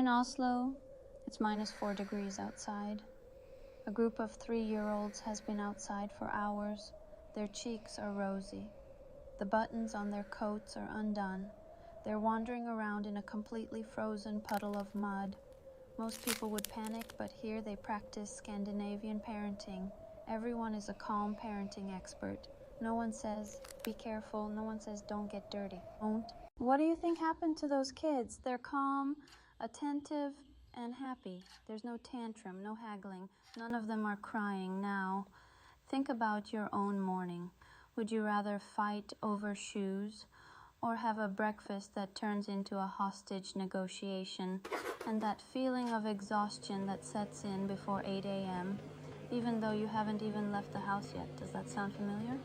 In Oslo, it's -4 degrees outside. A group of 3-year-olds has been outside for hours. Their cheeks are rosy. The buttons on their coats are undone. They're wandering around in a completely frozen puddle of mud. Most people would panic, but here they practice Scandinavian parenting. Everyone is a calm parenting expert. No one says, be careful. No one says, don't get dirty. Don't. What do you think happened to those kids? They're calm, attentive, and happy. There's no tantrum, no haggling. None of them are crying now. Think about your own morning. Would you rather fight over shoes or have a breakfast that turns into a hostage negotiation and that feeling of exhaustion that sets in before 8 a.m., even though you haven't even left the house yet? Does that sound familiar?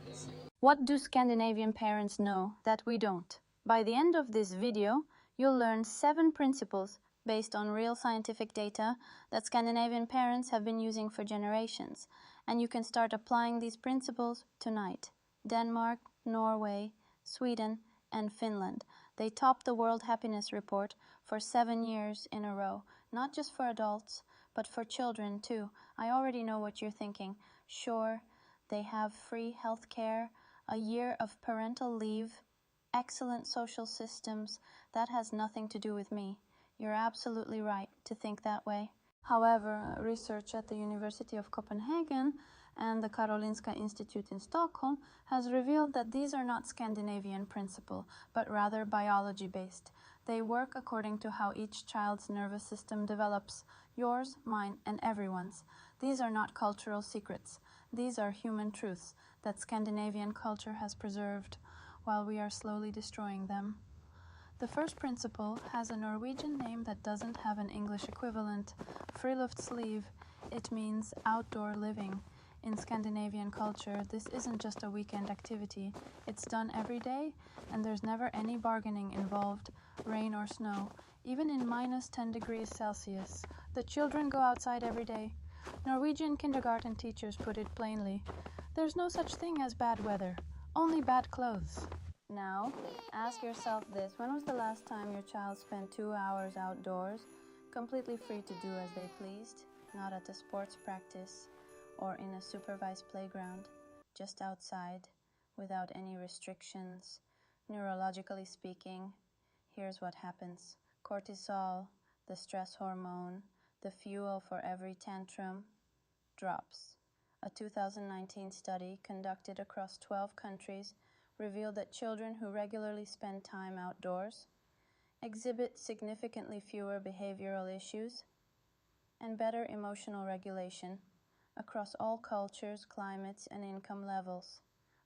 What do Scandinavian parents know that we don't? By the end of this video, you'll learn 7 principles based on real scientific data that Scandinavian parents have been using for generations, and you can start applying these principles tonight. Denmark, Norway, Sweden, and Finland. They topped the World Happiness Report for 7 years in a row, not just for adults, but for children too. I already know what you're thinking. Sure, they have free health care, a year of parental leave, excellent social systems. That has nothing to do with me. You're absolutely right to think that way. However, research at the University of Copenhagen and the Karolinska Institute in Stockholm has revealed that these are not Scandinavian principles, but rather biology-based. They work according to how each child's nervous system develops, yours, mine, and everyone's. These are not cultural secrets. These are human truths that Scandinavian culture has preserved while we are slowly destroying them. The first principle has a Norwegian name that doesn't have an English equivalent. Friluftsliv. It means outdoor living. In Scandinavian culture, this isn't just a weekend activity. It's done every day, and there's never any bargaining involved, rain or snow. Even in -10 degrees Celsius, the children go outside every day. Norwegian kindergarten teachers put it plainly. There's no such thing as bad weather, only bad clothes. Now, ask yourself this. When was the last time your child spent 2 hours outdoors, completely free to do as they pleased, not at a sports practice or in a supervised playground, just outside, without any restrictions? Neurologically speaking, here's what happens. Cortisol, the stress hormone, the fuel for every tantrum, drops. A 2019 study conducted across 12 countries revealed that children who regularly spend time outdoors exhibit significantly fewer behavioral issues and better emotional regulation across all cultures, climates, and income levels.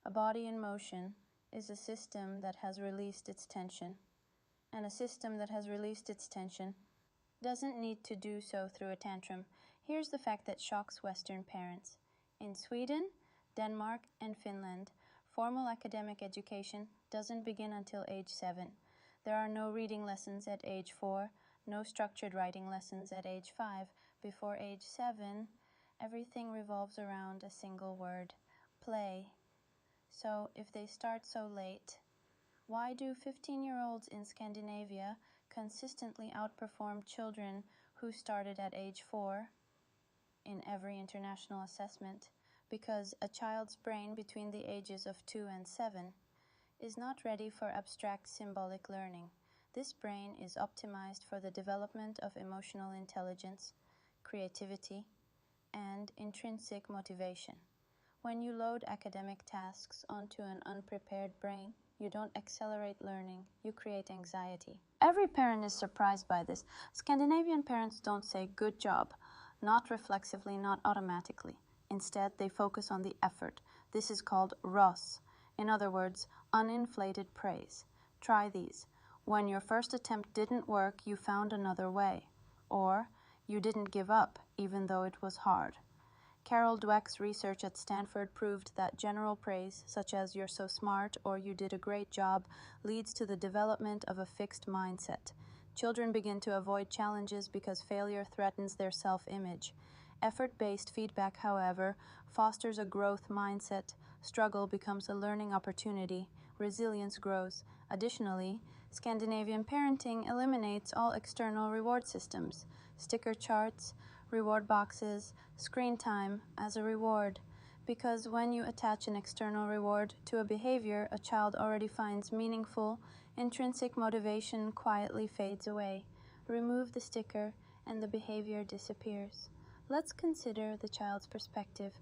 A body in motion is a system that has released its tension, and a system that has released its tension doesn't need to do so through a tantrum. Here's the fact that shocks Western parents. In Sweden, Denmark, and Finland, formal academic education doesn't begin until age 7. There are no reading lessons at age 4, no structured writing lessons at age 5. Before age 7, everything revolves around a single word, play. So if they start so late, why do 15-year-olds in Scandinavia consistently outperform children who started at age 4 in every international assessment? Because a child's brain between the ages of 2 and 7 is not ready for abstract symbolic learning. This brain is optimized for the development of emotional intelligence, creativity, and intrinsic motivation. When you load academic tasks onto an unprepared brain, you don't accelerate learning, you create anxiety. Every parent is surprised by this. Scandinavian parents don't say good job, not reflexively, not automatically. Instead, they focus on the effort. This is called ros. In other words, uninflated praise. Try these. When your first attempt didn't work, you found another way. Or, you didn't give up, even though it was hard. Carol Dweck's research at Stanford proved that general praise, such as "you're so smart" or "you did a great job," leads to the development of a fixed mindset. Children begin to avoid challenges because failure threatens their self-image. Effort-based feedback, however, fosters a growth mindset. Struggle becomes a learning opportunity. Resilience grows. Additionally, Scandinavian parenting eliminates all external reward systems, sticker charts, reward boxes, screen time as a reward, because when you attach an external reward to a behavior a child already finds meaningful, intrinsic motivation quietly fades away. Remove the sticker and the behavior disappears. Let's consider the child's perspective.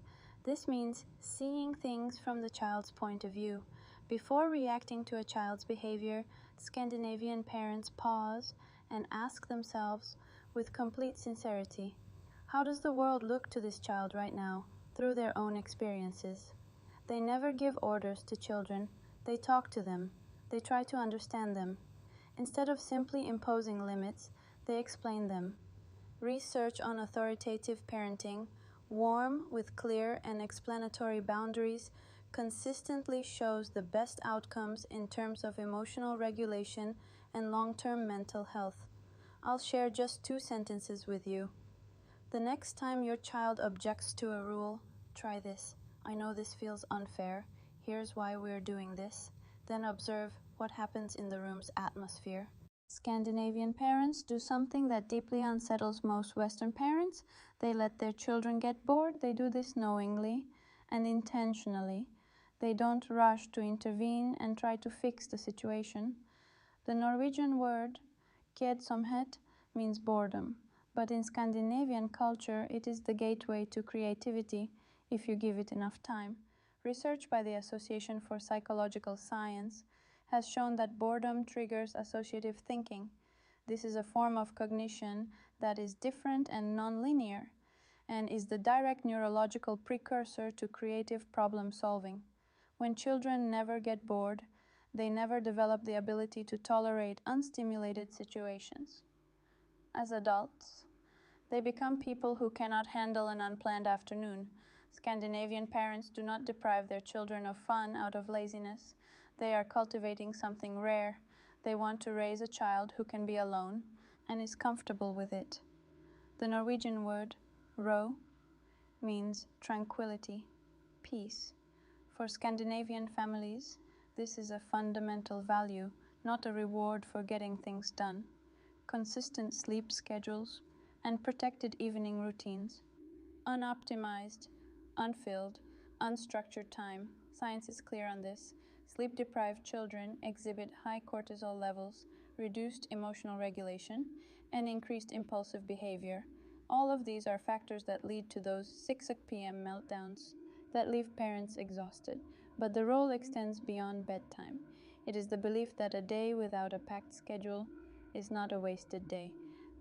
This means seeing things from the child's point of view. Before reacting to a child's behavior, Scandinavian parents pause and ask themselves with complete sincerity, how does the world look to this child right now, through their own experiences? They never give orders to children, they talk to them, they try to understand them. Instead of simply imposing limits, they explain them. Research on authoritative parenting, warm with clear and explanatory boundaries, consistently shows the best outcomes in terms of emotional regulation and long-term mental health. I'll share just 2 sentences with you. The next time your child objects to a rule, try this. I know this feels unfair. Here's why we're doing this. Then observe what happens in the room's atmosphere. Scandinavian parents do something that deeply unsettles most Western parents. They let their children get bored. They do this knowingly and intentionally. They don't rush to intervene and try to fix the situation. The Norwegian word kedsomhet means boredom, but in Scandinavian culture it is the gateway to creativity if you give it enough time. Research by the Association for Psychological Science has shown that boredom triggers associative thinking. This is a form of cognition that is different and non-linear, and is the direct neurological precursor to creative problem solving. When children never get bored, they never develop the ability to tolerate unstimulated situations. As adults, they become people who cannot handle an unplanned afternoon. Scandinavian parents do not deprive their children of fun out of laziness. They are cultivating something rare. They want to raise a child who can be alone and is comfortable with it. The Norwegian word ro means tranquility, peace. For Scandinavian families, this is a fundamental value, not a reward for getting things done. Consistent sleep schedules and protected evening routines. Unoptimized, unfilled, unstructured time. Science is clear on this. Sleep-deprived children exhibit high cortisol levels, reduced emotional regulation, and increased impulsive behavior. All of these are factors that lead to those 6 p.m. meltdowns that leave parents exhausted. But the role extends beyond bedtime. It is the belief that a day without a packed schedule is not a wasted day.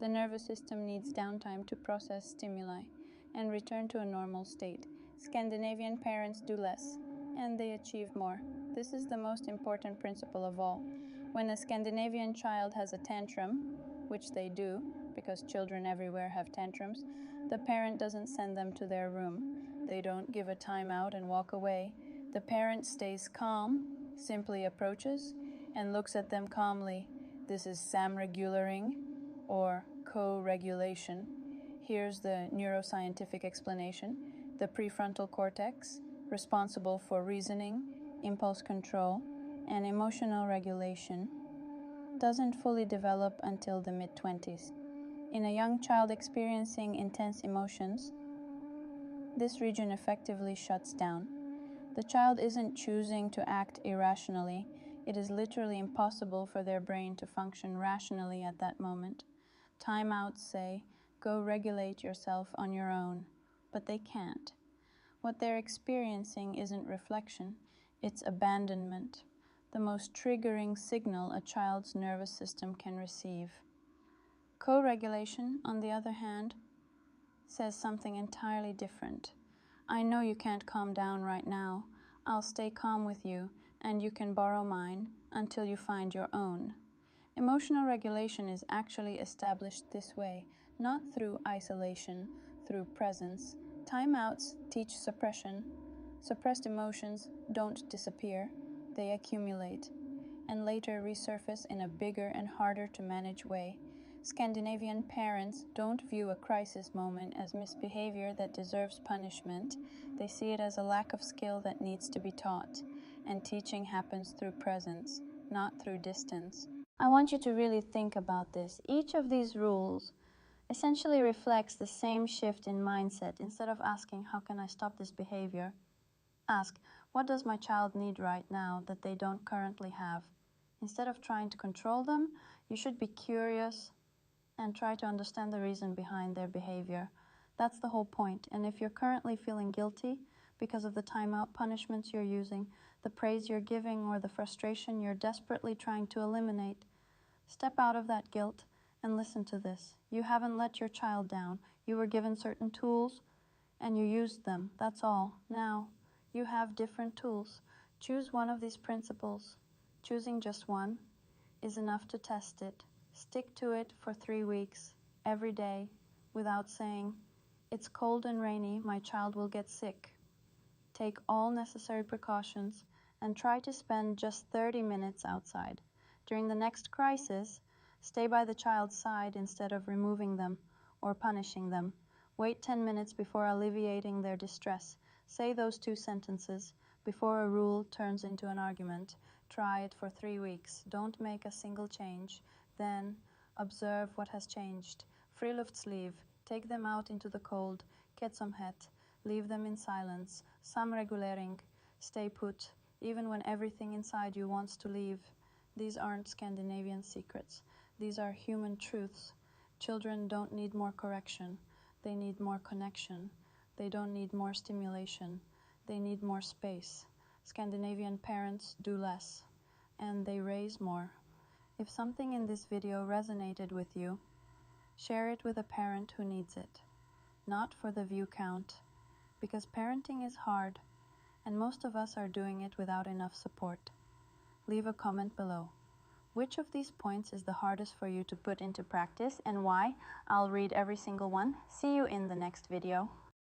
The nervous system needs downtime to process stimuli and return to a normal state. Scandinavian parents do less, and they achieve more. This is the most important principle of all. When a Scandinavian child has a tantrum, which they do, because children everywhere have tantrums, the parent doesn't send them to their room. They don't give a timeout and walk away. The parent stays calm, simply approaches, and looks at them calmly. This is samregulering, or co-regulation. Here's the neuroscientific explanation. The prefrontal cortex, responsible for reasoning, impulse control, and emotional regulation, doesn't fully develop until the mid-20s. In a young child experiencing intense emotions, this region effectively shuts down. The child isn't choosing to act irrationally. It is literally impossible for their brain to function rationally at that moment. Timeouts say, go regulate yourself on your own, but they can't. What they're experiencing isn't reflection, it's abandonment, the most triggering signal a child's nervous system can receive. Co-regulation, on the other hand, says something entirely different. I know you can't calm down right now. I'll stay calm with you, and you can borrow mine until you find your own. Emotional regulation is actually established this way, not through isolation, through presence. Timeouts teach suppression. Suppressed emotions don't disappear, they accumulate, and later resurface in a bigger and harder to manage way. Scandinavian parents don't view a crisis moment as misbehavior that deserves punishment. They see it as a lack of skill that needs to be taught, and teaching happens through presence, not through distance. I want you to really think about this. Each of these rules essentially reflects the same shift in mindset. Instead of asking, how can I stop this behavior? Ask, what does my child need right now that they don't currently have? Instead of trying to control them, you should be curious and try to understand the reason behind their behavior. That's the whole point. And if you're currently feeling guilty because of the timeout punishments you're using, the praise you're giving, or the frustration you're desperately trying to eliminate, step out of that guilt and listen to this. You haven't let your child down. You were given certain tools and you used them. That's all. Now, you have different tools. Choose one of these principles. Choosing just one is enough to test it. Stick to it for 3 weeks, every day, without saying, it's cold and rainy, my child will get sick. Take all necessary precautions and try to spend just 30 minutes outside. During the next crisis, stay by the child's side instead of removing them or punishing them. Wait 10 minutes before alleviating their distress. Say those 2 sentences before a rule turns into an argument. Try it for 3 weeks. Don't make a single change. Then observe what has changed. Friluftsliv. Take them out into the cold. Ketsomhet. Leave them in silence. Samregulering. Stay put, even when everything inside you wants to leave. These aren't Scandinavian secrets. These are human truths. Children don't need more correction. They need more connection. They don't need more stimulation. They need more space. Scandinavian parents do less, and they raise more. If something in this video resonated with you, share it with a parent who needs it. Not for the view count, because parenting is hard, and most of us are doing it without enough support. Leave a comment below. Which of these points is the hardest for you to put into practice and why? I'll read every single one. See you in the next video.